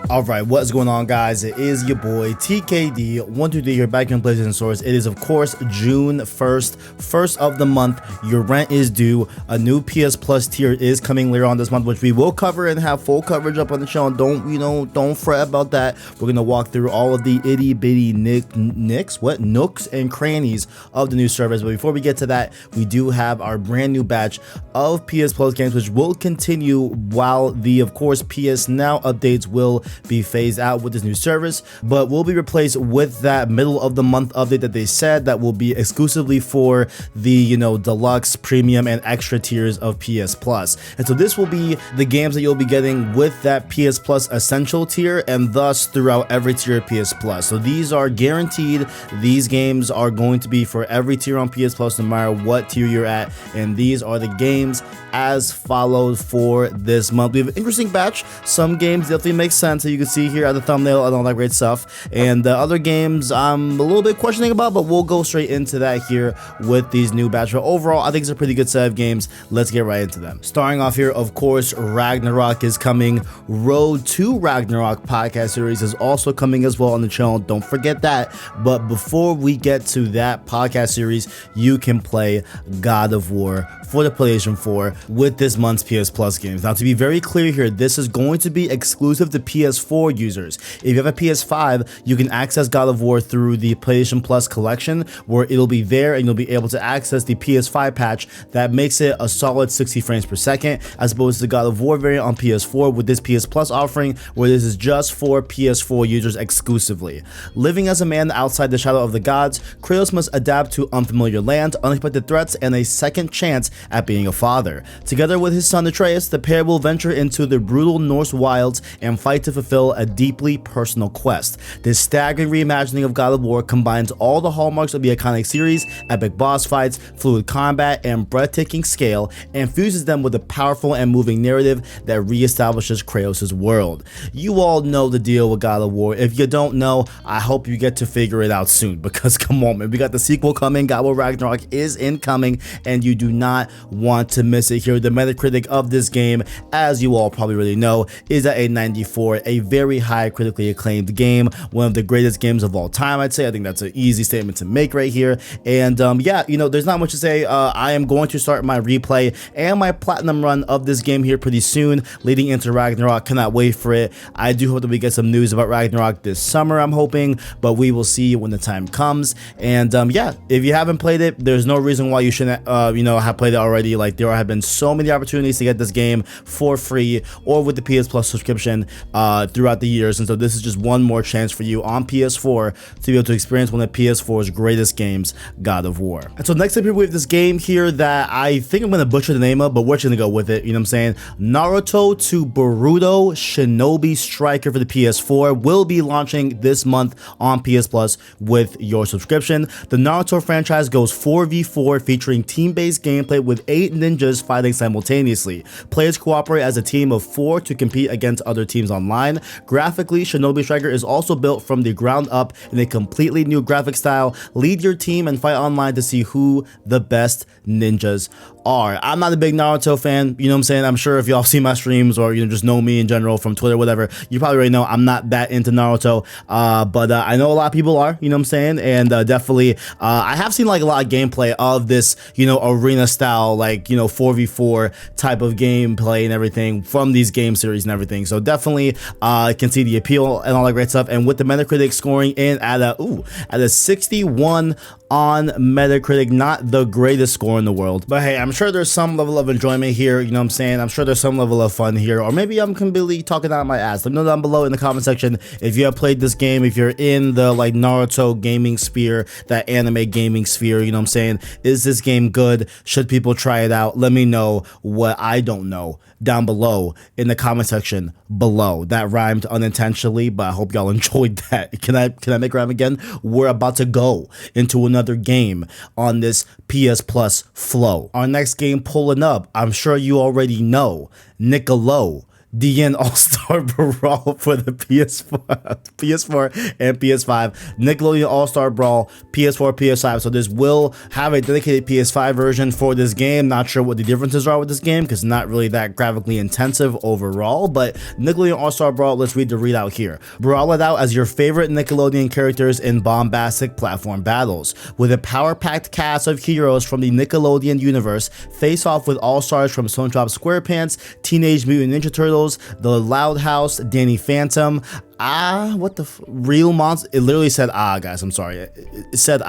Alright, what's going on, guys? It is your boy TKD123 here, back in PlayStation Source. It is, of course, June 1st, first of the month. Your rent is due. A new PS Plus tier is coming later on this month, which we will cover and have full coverage up on the channel. Don't fret about that. We're gonna walk through all of the itty bitty nooks and crannies of the new service. But before we get to that, we do have our brand new batch of PS Plus games, which will continue while the, of course, PS Now updates will be phased out with this new service, but will be replaced with that middle of the month update that they said that will be exclusively for the deluxe, premium, and extra tiers of PS Plus. And so this will be the games that you'll be getting with that PS Plus essential tier, and thus throughout every tier of PS Plus. So these are guaranteed. These games are going to be for every tier on PS Plus, no matter what tier you're at, and these are the games as follows for this month. We have an interesting batch. Some games definitely make sense, so you can see here at the thumbnail and all that great stuff, and other games I'm a little bit questioning about, but we'll go straight into that here with these new batch. But overall, I think it's a pretty good set of games. Let's get right into them. Starting off here, of course, Ragnarok is coming. Road to Ragnarok podcast series is also coming as well on the channel. Don't forget that. But before we get to that podcast series, you can play God of War for the PlayStation 4 with this month's PS Plus games. Now, to be very clear here, this is going to be exclusive to PS4 users. If you have a PS5, you can access God of War through the PlayStation Plus collection, where it'll be there and you'll be able to access the PS5 patch that makes it a solid 60 frames per second, as opposed to the God of War variant on PS4 with this PS Plus offering, where this is just for PS4 users exclusively. Living as a man outside the shadow of the gods, Kratos must adapt to unfamiliar lands, unexpected threats, and a second chance at being a father. Together with his son Atreus, the pair will venture into the brutal Norse wilds and fight to fulfill a deeply personal quest. This staggering reimagining of God of War combines all the hallmarks of the iconic series: epic boss fights, fluid combat, and breathtaking scale, and fuses them with a powerful and moving narrative that reestablishes Kratos' world. You all know the deal with God of War. If you don't know, I hope you get to figure it out soon, because come on, man, we got the sequel coming. God of War Ragnarok is incoming, and you do not want to miss it here. The Metacritic of this game, as you all probably already know, is at a 94, a very high critically acclaimed game, one of the greatest games of all time, I'd say. I think that's an easy statement to make right here. And yeah, there's not much to say. I am going to start my replay and my platinum run of this game here pretty soon, leading into Ragnarok. Cannot wait for it. I do hope that we get some news about Ragnarok this summer, I'm hoping, but we will see when the time comes. And yeah, if you haven't played it, there's no reason why you shouldn't have played it already. Like, there have been so many opportunities to get this game for free or with the PS Plus subscription throughout the years, and so this is just one more chance for you on PS4 to be able to experience one of PS4's greatest games, God of War. And so next up here, we have this game here that I think I'm going to butcher the name of, but we're just going to go with it, you know what I'm saying? Naruto to Boruto Shinobi Striker for the PS4 will be launching this month on PS Plus with your subscription. The Naruto franchise goes 4v4, featuring team-based gameplay with 8 ninjas fighting simultaneously. Players cooperate as a team of 4 to compete against other teams online. Graphically, Shinobi Striker is also built from the ground up in a completely new graphic style. Lead your team and fight online to see who the best ninjas are. I'm not a big Naruto fan, you know what I'm saying? I'm sure if y'all see my streams or just know me in general from Twitter, whatever, you probably already know I'm not that into Naruto, but I know a lot of people are, you know what I'm saying? And definitely, I have seen like a lot of gameplay of this, arena style, like, 4v4 type of gameplay and everything from these game series and everything. So definitely can see the appeal and all that great stuff. And with the Metacritic scoring in at a 61 on Metacritic, not the greatest score in the world, but hey, I'm sure there's some level of enjoyment here, you know what I'm saying? I'm sure there's some level of fun here, or maybe I'm completely talking out my ass. Let me know down below in the comment section if you have played this game, if you're in the like Naruto gaming sphere, that anime gaming sphere, you know what I'm saying? Is this game good? Should people try it out? Let me know what I don't know down below in the comment section below. That rhymed unintentionally, but I hope y'all enjoyed that. Can I make rhyme again? We're about to go into another game on this PS Plus flow. Our next game pulling up, I'm sure you already know, Nickelodeon. DN All-Star Brawl for the PS4 and PS5. Nickelodeon All-Star Brawl, PS4, PS5. So this will have a dedicated PS5 version for this game. Not sure what the differences are with this game because not really that graphically intensive overall. But Nickelodeon All-Star Brawl, let's read the readout here. Brawl it out as your favorite Nickelodeon characters in bombastic platform battles. With a power-packed cast of heroes from the Nickelodeon universe, face off with all-stars from SpongeBob SquarePants, Teenage Mutant Ninja Turtles, The Loud House, Danny Phantom, what the real monster? It literally said guys, I'm sorry. It said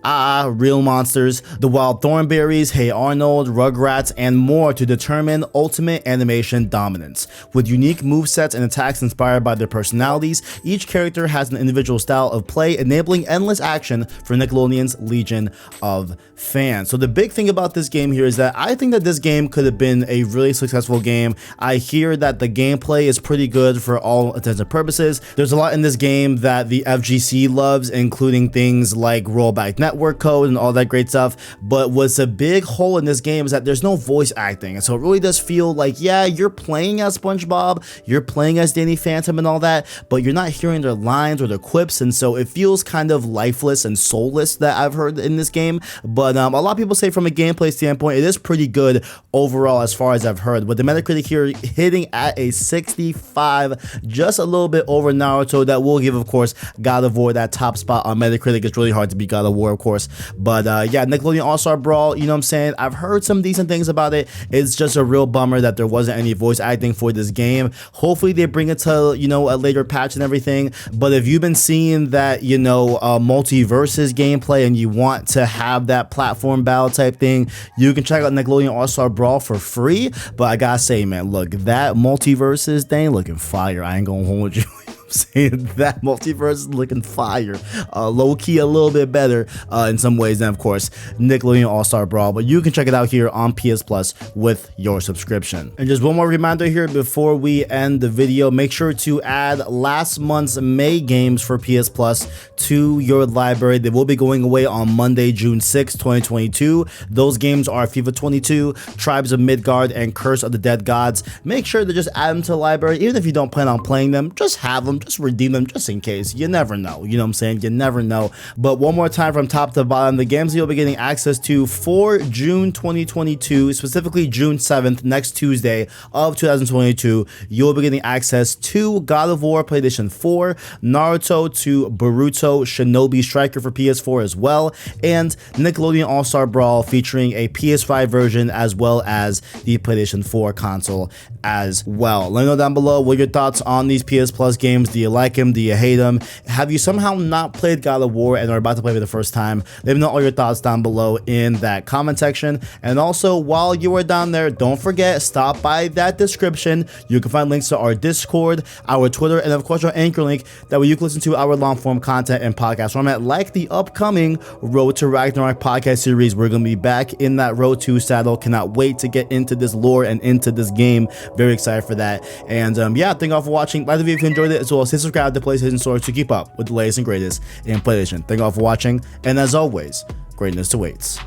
real monsters, the Wild Thornberries, Hey Arnold, Rugrats, and more to determine ultimate animation dominance. With unique movesets and attacks inspired by their personalities, each character has an individual style of play, enabling endless action for Nickelodeon's legion of fans. So the big thing about this game here is that I think that this game could have been a really successful game. I hear that the gameplay is pretty good for all intents and purposes. There's a lot in this game that the FGC loves, including things like rollback network code and all that great stuff. But what's a big hole in this game is that there's no voice acting. And so it really does feel like, yeah, you're playing as SpongeBob, you're playing as Danny Phantom and all that, but you're not hearing their lines or their quips. And so it feels kind of lifeless and soulless that I've heard in this game. But a lot of people say from a gameplay standpoint, it is pretty good overall as far as I've heard. With the Metacritic here hitting at a 65, just a little bit over Naruto. That will give, of course, God of War that top spot on Metacritic. It's really hard to beat God of War, of course. But yeah, Nickelodeon All-Star Brawl, you know what I'm saying? I've heard some decent things about it. It's just a real bummer that there wasn't any voice acting for this game. Hopefully they bring it to, you know, a later patch and everything. But if you've been seeing that, you know, multiverses gameplay and you want to have that platform battle type thing, you can check out Nickelodeon All-Star Brawl for free. But I gotta say, man, look, that multiverses thing looking fire. I ain't gonna hold you. Saying that multiverse is looking fire, low-key a little bit better in some ways than, of course, Nickelodeon All-Star Brawl, but you can check it out here on PS Plus with your subscription. And just one more reminder here before we end the video, make sure to add last month's May games for PS Plus to your library. They will be going away on Monday, June 6, 2022. Those games are FIFA 22, Tribes of Midgard, and Curse of the Dead Gods. Make sure to just add them to the library, even if you don't plan on playing them, just have them. Just redeem them just in case. You never know. You know what I'm saying? You never know. But one more time from top to bottom, the games you'll be getting access to for June 2022, specifically June 7th, next Tuesday of 2022, you'll be getting access to God of War PlayStation 4, Naruto to Boruto Shinobi Striker for PS4 as well, and Nickelodeon All-Star Brawl featuring a PS5 version as well as the PlayStation 4 console as well. Let me know down below what your thoughts on these PS Plus games. Do you like them? Do you hate them? Have you somehow not played God of War and are about to play for the first time? Let me know all your thoughts down below in that comment section. And also, while you are down there, don't forget, stop by that description. You can find links to our Discord, our Twitter, and of course our Anchor link. That way you can listen to our long form content and podcast format like the upcoming Road to Ragnarok podcast series. We're going to be back in that Road to saddle. Cannot wait to get into this lore and into this game. Very excited for that. And yeah, thank you all for watching. Like the video if you enjoyed it, as well as hit subscribe to PlayStation Source to keep up with the latest and greatest in PlayStation. Thank you all for watching, and as always, greatness awaits.